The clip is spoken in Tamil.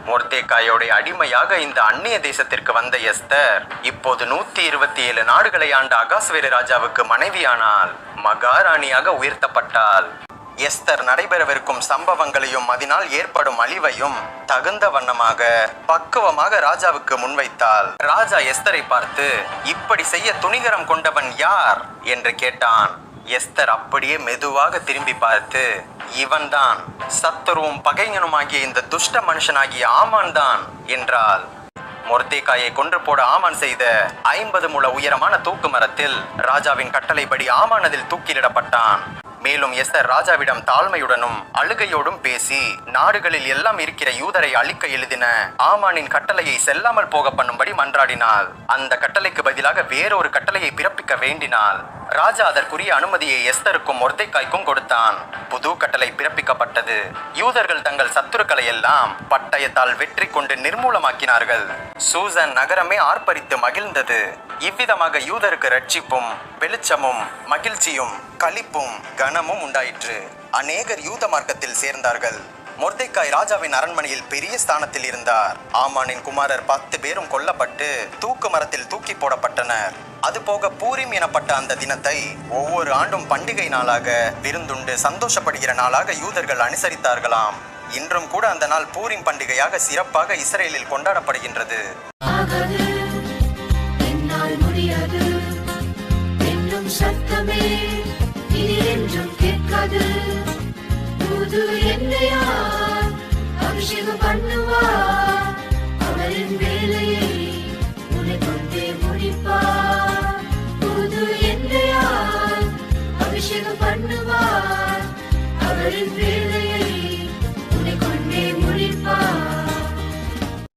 மொர்தெகாயோட அடிமையாக இந்த அந்நிய தேசத்திற்கு வந்த எஸ்தர் இப்போது 127 நாடுகளை ஆண்ட அகாஸ்வேரு ராஜாவுக்கு மனைவியானால் மகாராணியாக உயர்த்தப்பட்டாள். எஸ்தர் நடைபெறவிருக்கும் சம்பவங்களையும் அதனால் ஏற்படும் அழிவையும் தகுந்த வண்ணமாக பக்குவமாக ராஜாவுக்கு முன்வைத்தாள். ராஜா எஸ்தரை பார்த்து, இப்படி செய்ய துணிகரம் கொண்டவன் யார் என்று கேட்டான். எஸ்தர் அப்படியே மெதுவாக திரும்பி பார்த்து, இவன்தான், சத்துருவும் பகைஞனுமாகிய இந்த துஷ்ட மனுஷனாகிய ஆமான் தான் என்றாள். மொர்தெகாயை கொன்று போட ஆமான் செய்த 50 முழ உயரமான தூக்கு மரத்தில் ராஜாவின் கட்டளைப்படி ஆமான் அதில் தூக்கிலிடப்பட்டான். மேலும் எஸ்தர் ராஜாவிடம் தாழ்மையுடனும் அழுகையோடும் பேசி, நாடுகளில் எல்லாம் இருக்கிற யூதரை அழிக்க எழுதின ஆமானின் கட்டளையை செல்லாமல் போக பண்ணும்படி மன்றாடினாள். அந்த கட்டளைக்கு பதிலாக வேறொரு கட்டளையை பிறப்பிக்க வேண்டினாள். ராஜா அதற்குரிய அனுமதியை எஸ்தருக்கும் மொர்தெகாய்க்கும் கொடுத்தான். புது கட்டளை பிறப்பிக்கப்பட்டது. யூதர்கள் தங்கள் சத்துருக்களை எல்லாம் பட்டயத்தால் வெற்றி கொண்டு நிர்மூலமாக்கினார்கள். சூசன் நகரமே ஆர்ப்பரித்து மகிழ்ந்தது. இவ்விதமாக யூதருக்கு ரட்சிப்பும் வெளிச்சமும் மகிழ்ச்சியும் களிப்பும் கனமும் உண்டாயிற்று. அநேகர் யூத மார்க்கத்தில் சேர்ந்தார்கள். மொர்தெகாய் ராஜாவின் அரண்மனையில் பெரிய ஸ்தானத்தில் இருந்தார். ஆமானின் குமாரர் 10 பேரும் கொல்லப்பட்டு தூக்கு மரத்தில் தூக்கி போடப்பட்டனர். அதுபோக பூரிம் எனப்பட்ட அந்த தினத்தை ஒவ்வொரு ஆண்டும் பண்டிகை நாளாக விருந்துண்டு சந்தோஷப்படுகிற நாளாக யூதர்கள் அனுசரித்தார்களாம். இன்றும் கூட அந்த நாள் பூரிம் பண்டிகையாக சிறப்பாக இஸ்ரேலில் கொண்டாடப்படுகின்றது. சத்தமே இனி என்றும் கேட்காது. புது எண்ணெயால் அபிஷேகம்